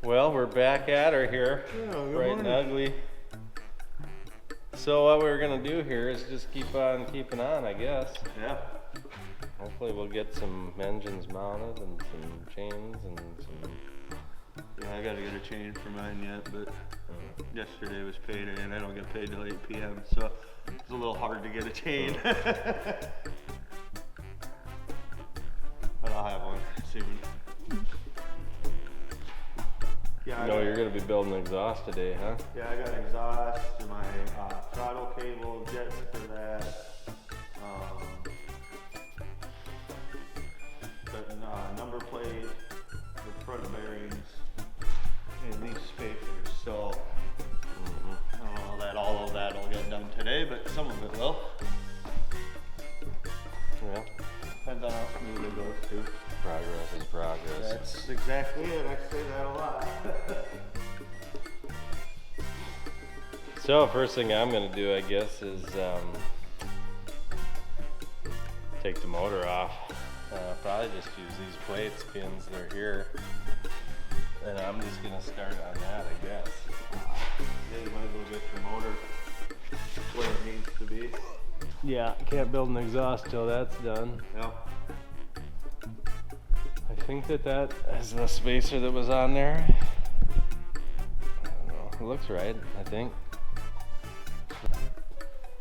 Well, we're back at her here, bright and ugly. So what we're gonna do here is just keep on keeping on, I guess. Yeah. Hopefully we'll get some engines mounted and some chains and some... Yeah, I gotta get a chain for mine yet, but yesterday was payday and I don't get paid till 8 p.m. So it's a little hard to get a chain. But I'll have one soon. Yeah, No, you're gonna be building exhaust today, huh? Yeah, I got exhaust, my throttle cable, jets for that. The number plate, the front bearings, and these spacers. So I don't know that all of that will get done today, but some of it will. Yeah. Depends on how smooth it goes too. Progress is progress. That's exactly it. I say that a lot. So first thing I'm gonna do, I guess, is take the motor off. Probably just use these plates, pins, they're here. And I'm just gonna start on that, I guess. Yeah, you might as well get your motor where it needs to be. Yeah, can't build an exhaust till that's done. Yeah. I think that is the spacer that was on there. I don't know, it looks right, I think.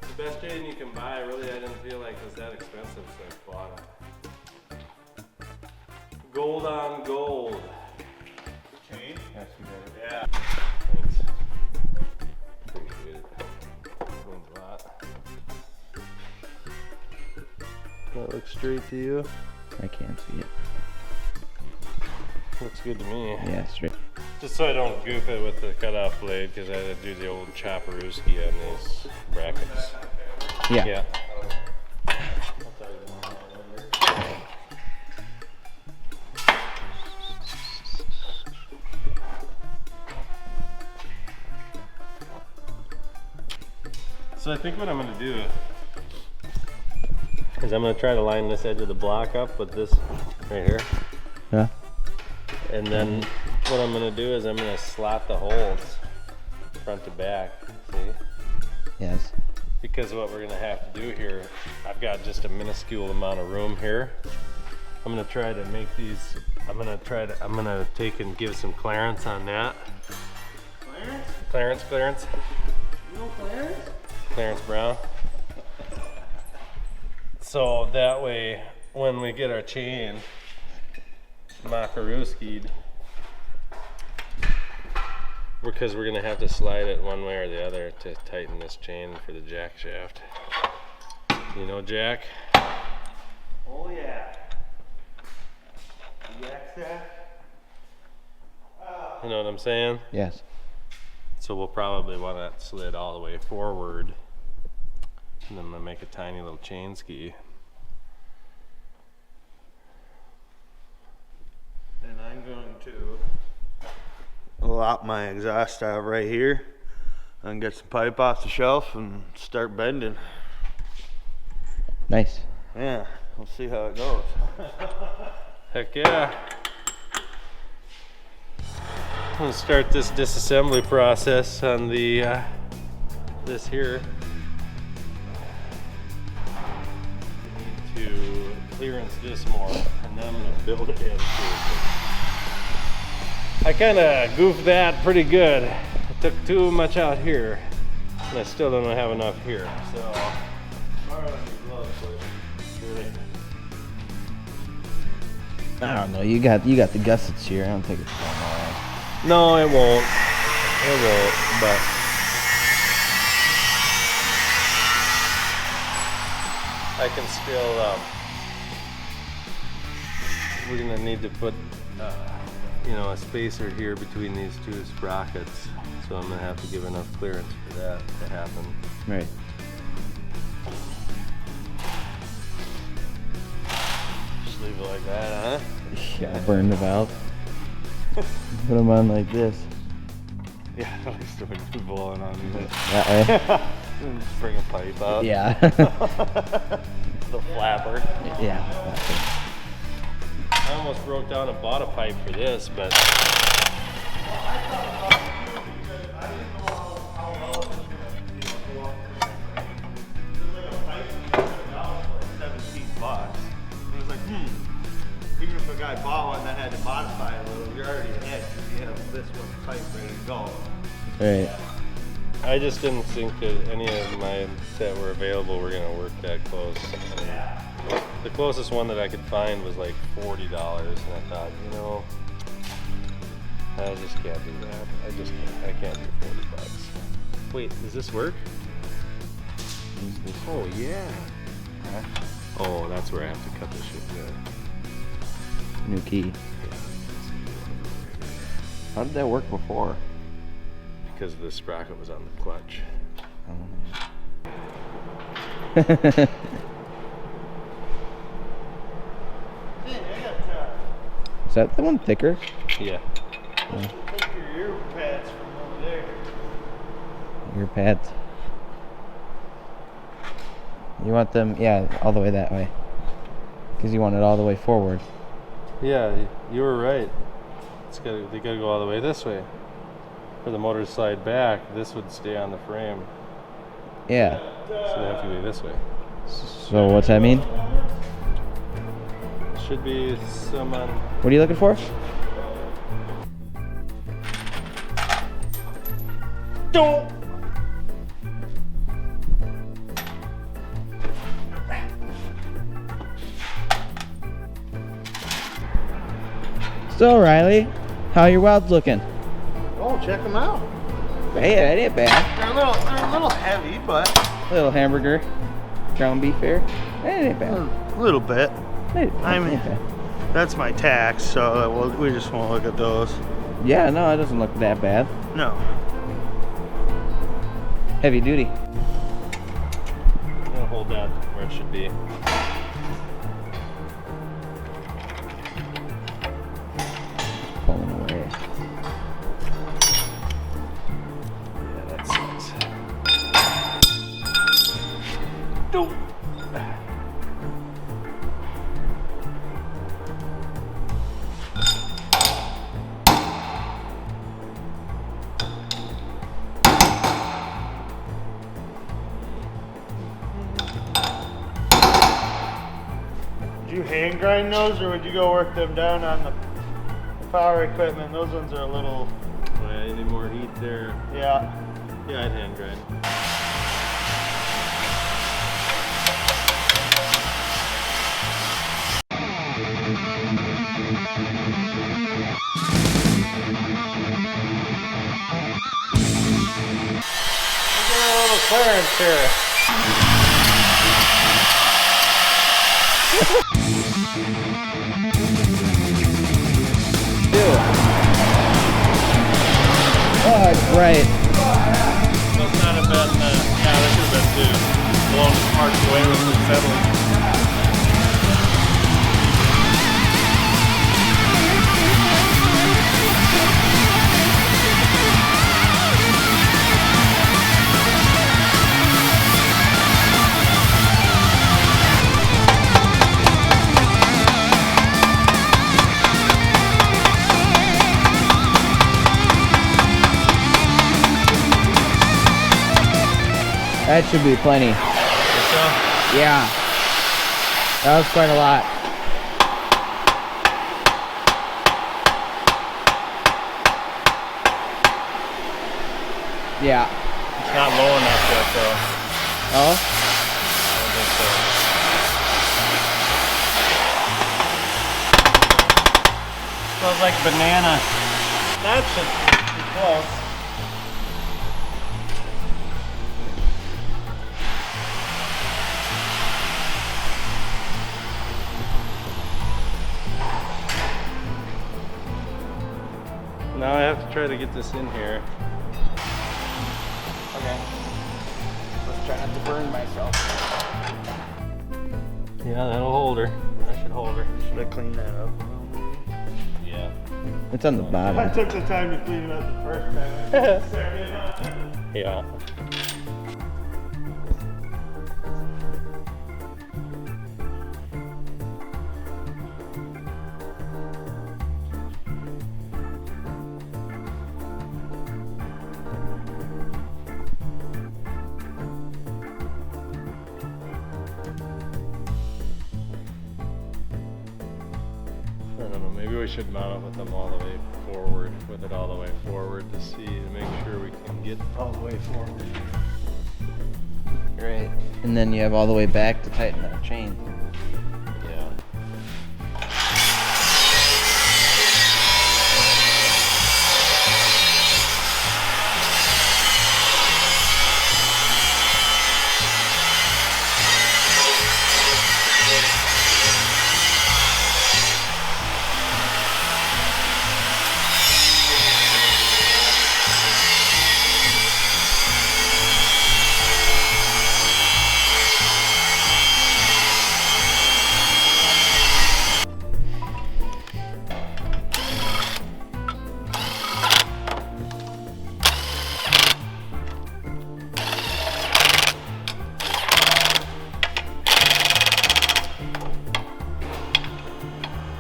The best chain you can buy, really, I didn't feel like it was that expensive, so I bought it. Gold on gold. Chain? Yes, you got it. Yeah. Thanks. Appreciate it. Means a lot. That looks straight to you? I can't see it. Looks good to me. Yeah, straight. Just so I don't goof it with the cutoff blade, because I had to do the old chopperooski on these brackets. Yeah. Yeah. So I think what I'm going to do is I'm going to try to line this edge of the block up with this right here. Yeah. And then what I'm going to do is I'm going to slot the holes front to back, see? Yes. Because what we're going to have to do here, I've got just a minuscule amount of room here. I'm going to try to make these, I'm going to take and give some clearance on that. Clarence? Clearance. No Clarence? Clarence Brown. So that way, when we get our chain makarooskied, because we're gonna have to slide it one way or the other to tighten this chain for the jack shaft. You know Jack? Oh yeah. Jack shaft? You know what I'm saying? Yes. So we'll probably want that slid all the way forward. And then I'm gonna make a tiny little chain ski. And I'm going to lop my exhaust out right here and get some pipe off the shelf and start bending. Nice. Yeah, we'll see how it goes. Heck yeah. I'm gonna start this disassembly process on the this here. We need to clearance this more, and then I'm gonna build it in. I kind of goofed that pretty good. I took too much out here, and I still don't have enough here. So, I don't know. You got the gussets here. I don't think it's going all right. no, it won't. It won't. But I can still. We're gonna need to put, you know, a spacer here between these two sprockets. So I'm gonna have to give enough clearance for that to happen. Right. Just leave it like that, huh? Yeah, burn the valve. Put them on like this. Yeah, at least it would be blowing on me. That way. Just bring a pipe out. Yeah. The flapper. Yeah. I almost broke down and bought a pipe for this, but Even if a guy bought one that had to modify it a little, you're already ahead because you have this one pipe ready to go. Right. I just didn't think that any of my that were available were gonna work that close. Yeah. The closest one that I could find was like $40, and I thought, you know, I just can't do that. I can't do $40. Wait, does this work? Oh yeah. Oh, that's where I have to cut this shit good. New key. How did that work before? Because the sprocket was on the clutch. Is that the one thicker? Yeah. Take your ear pads from over there. Your pads. You want them, yeah, all the way that way. Because you want it all the way forward. Yeah, you were right. They gotta go all the way this way. For the motor to slide back, this would stay on the frame. Yeah. So they have to go this way. So what's that mean? Should be some on. What are you looking for? Don't. So Riley, how are your welds looking? Oh, check them out. Hey, that ain't bad. They're a little heavy, but Little hamburger, ground beef here. That ain't bad. a little bit. Hey, I mean- ain't bad. That's my tax, so we just won't look at those. Yeah, no, it doesn't look that bad. No. Heavy duty. I'm gonna hold that where it should be. Pulling away. Yeah, that sucks. Don't. Did you hand grind those, or would you go work them down on the power equipment? Those ones are a little, Oh, yeah, you need more heat there. yeah. Yeah, I'd hand grind. We're getting a little clearance here. Oh, it's bright. Must not have been, yeah, that should have been too. Blown parts away with the settling. That should be plenty. Yeah. That was quite a lot. Yeah. It's not low enough yet, though. Oh? I don't think so. Smells like banana. That should be close. Now I have to try to get this in here. Okay. Let's try not to burn myself. Yeah, that'll hold her. That should hold her. Should I clean that up? Yeah. It's on the I bottom. took the time to clean it up the first time. Yeah. maybe we should mount it with them all the way forward, with it all the way forward to see, to make sure we can get all the way forward. Right. And then you have all the way back to tighten that chain. Yeah.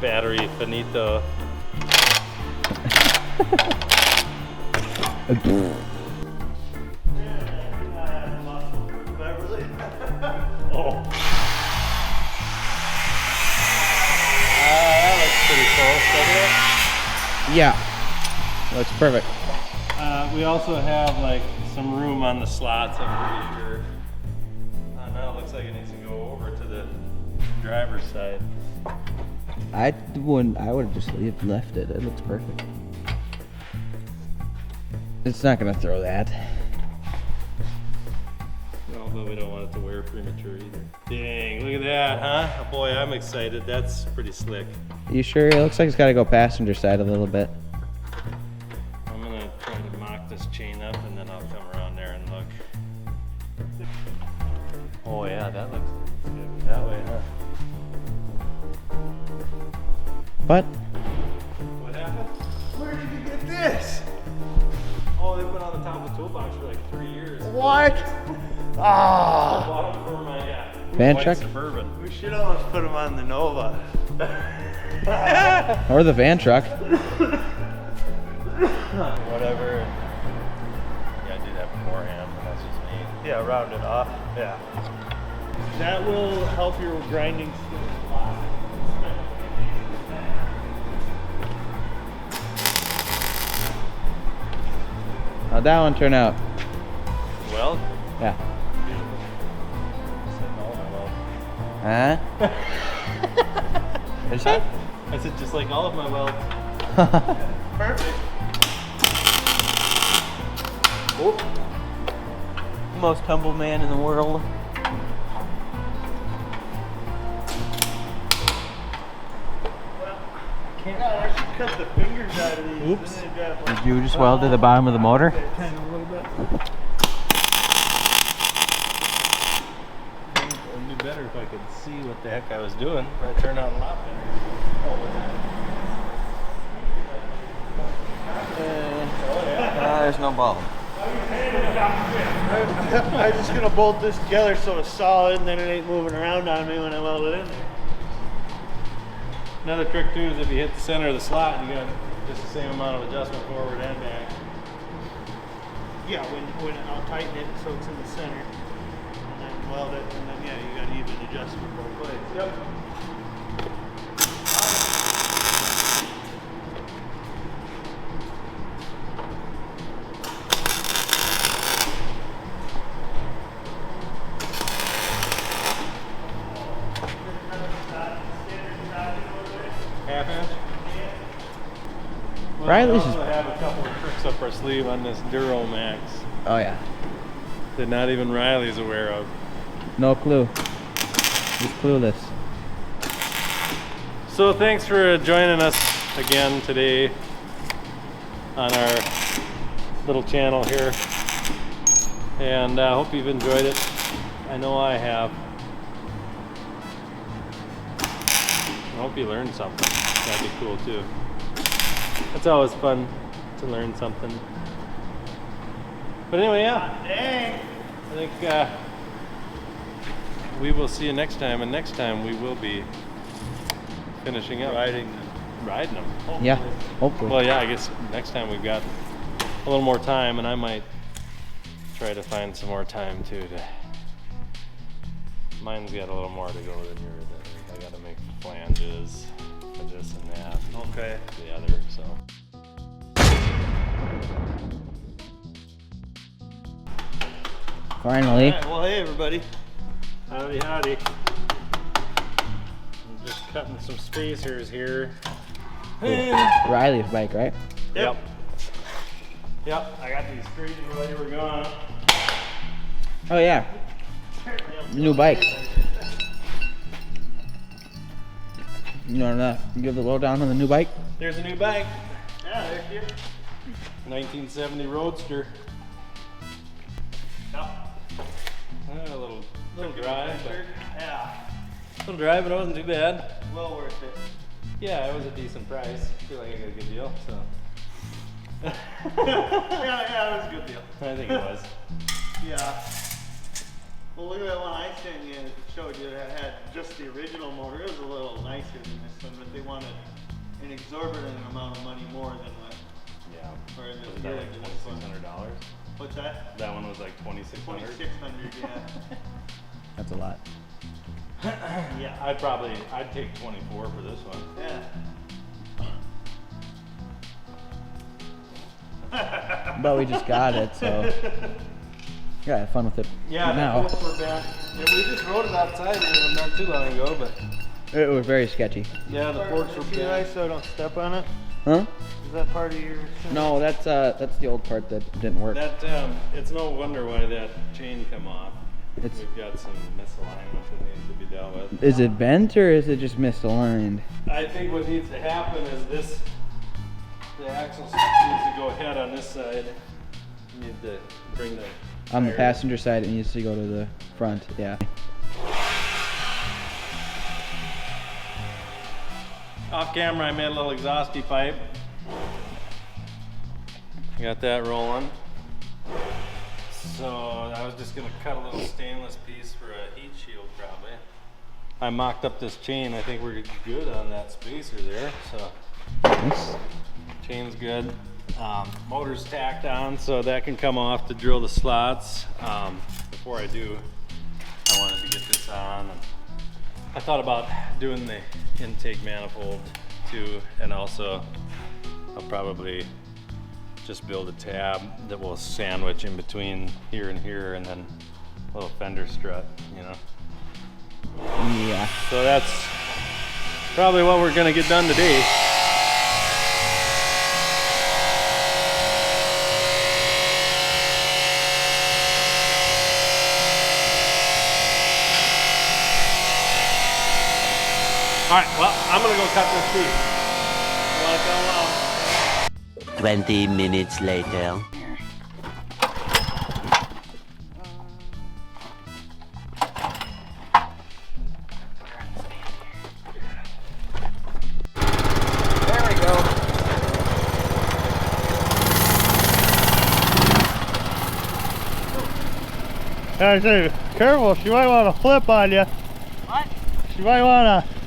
Battery finito. Oh. That looks pretty close, doesn't it? Yeah. Looks perfect. We also have like some room on the slots, I'm pretty sure. Now it looks like it needs to go over to the driver's side. I would have just left it. It looks perfect. It's not gonna throw that. No, but we don't want it to wear premature either. Dang, look at that, huh? Oh, boy, I'm excited. That's pretty slick. You sure? It looks like it's gotta go passenger side a little bit. I'm gonna try to mock this chain up and then I'll come around there and look. Oh yeah, that looks good that way, huh? What? What happened? Where did you get this? Oh, they've been on the top of the toolbox for like 3 years. What? I Ah! bought them for my Van white truck? Suburban. We should almost put them on the Nova. Or the van truck. Whatever. Yeah, I did that beforehand, but that's just me. Yeah, round it off. Yeah. That will help your grinding skills a lot. How'd that one turn out? Well, Yeah. I Huh? What'd you say? said just like all of my welds. Perfect. Most humble man in the world. Yeah, I should cut the fingers out of these. Oops. And then you Did you just weld to the bottom of the motor? kind of a little bit. It'd be better if I could see what the heck I was doing. That turned out a lot better. There's no ball. I'm just gonna bolt this together so it's solid and then it ain't moving around on me when I weld it in there. Another trick too is if you hit the center of the slot, you got just the same amount of adjustment forward and back. Yeah, when I'll tighten it so it's in the center and then weld it and then yeah, you got even adjustment both ways. Yep. Half inch? Well, Riley's we is- also have a couple of tricks up our sleeve on this Duromax Oh yeah. that not even Riley's aware of. No clue. He's clueless. So thanks for joining us again today on our little channel here, and I hope you've enjoyed it. I know I have. I hope you learned something. That'd be cool too. It's always fun to learn something. But anyway, yeah. Dang. I think we will see you next time, and next time we will be finishing up. Riding them. Hopefully. Yeah, hopefully. Well, yeah, I guess next time we've got a little more time, and I might try to find some more time too. Mine's got a little more to go than yours. I gotta make the flanges. for this and that. Okay. The other, so. Finally. Alright, well, hey, everybody. Howdy, howdy. I'm just cutting some spacers here. Riley's bike, right? Yep. Yep, I got these straight and ready, we're going. Oh yeah. New bike. You want to give the lowdown on the new bike? There's a new bike. Yeah, there's you. 1970 Roadster. Yep. A little drive, but Yeah, it wasn't too bad. well worth it. Yeah, it was a decent price. I feel like I got a good deal, so. Yeah, it was a good deal. I think it was. Yeah. Well, look at that one I sent you. It showed you that had just the original motor. It was a little nicer than this one, but they wanted an exorbitant amount of money more than what. Yeah. Or the Was that like $2,600? What's that? That one was like $2,600. 2,600. Yeah. That's a lot. Yeah. I'd take 24 for this one. Yeah. But we just got it, so yeah, have fun with it. Yeah, now. the forks were bad. Yeah, we just rode it outside not too long ago, but It was very sketchy. yeah, the forks were bad. so I don't step on it. Huh? Is that part of your? No, that's the old part that didn't work. That it's no wonder why that chain come off. It's We've got some misalignment that needs to be dealt with. is it bent or is it just misaligned? I think what needs to happen is the axle needs to go ahead on this side. You need to bring the On the tires- passenger side, it needs to go to the front. Yeah. Off camera, I made a little exhausty pipe. Got that rolling. So I was just gonna cut a little stainless piece for a heat shield probably. I mocked up this chain. I think we're good on that spacer there. So Nice. chain's good. Motor's tacked on, so that can come off to drill the slots. Before I do, I wanted to get this on. And I thought about doing the intake manifold too, and also I'll probably just build a tab that will sandwich in between here and here, and then a little fender strut, you know. Yeah. So that's probably what we're gonna get done today. All right, well, I'm gonna go cut this piece. You wanna come along? 20 minutes later. There we go. I say, careful. She might want to flip on you. What? She might want to.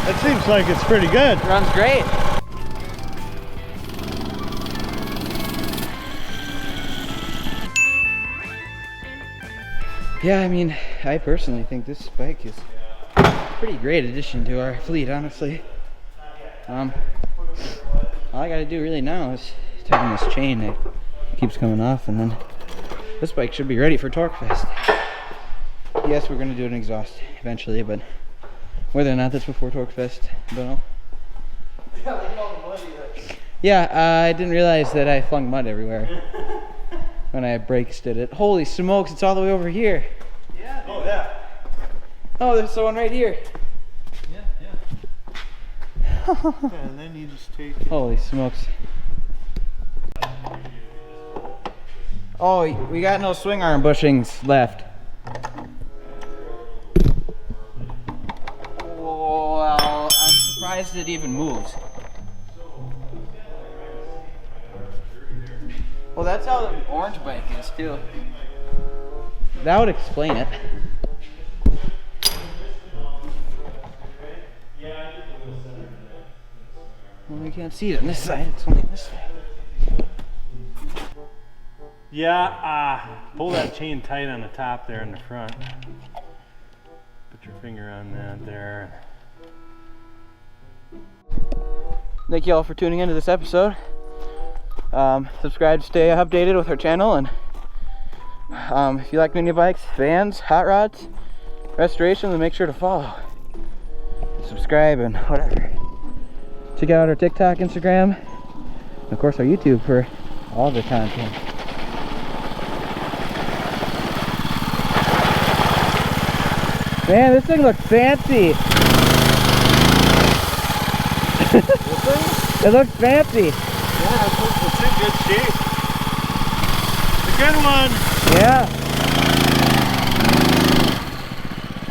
It seems like it's pretty good. Runs great. Yeah, I mean, I personally think this bike is a pretty great addition to our fleet, honestly. All I gotta do really now is tighten this chain that keeps coming off, and then this bike should be ready for Torquefest. Yes, we're gonna do an exhaust eventually, but whether or not that's before Torquefest, I don't know. Yeah, I didn't realize that I flung mud everywhere when I brakes did it. Holy smokes, it's all the way over here. Yeah. Oh yeah. Oh, there's the one right here. And then you just take it. Holy smokes. Oh, we got no swing arm bushings left. Well, I'm surprised it even moves. Well, that's how the orange bike is too. That would explain it. Well, we can't see it on this side, it's only on this side. Yeah, pull that chain tight on the top there in the front. Put your finger on that there. Thank you all for tuning into this episode. Subscribe to stay updated with our channel, and if you like mini bikes, vans, hot rods, restoration, then make sure to follow, subscribe, and whatever. Check out our TikTok, Instagram, and of course our YouTube for all the content. Man, this thing looks fancy. It looks fancy. Yeah, it's in good shape. It's a good one. Yeah.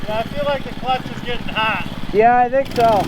Yeah, I feel like the clutch is getting hot. Yeah, I think so.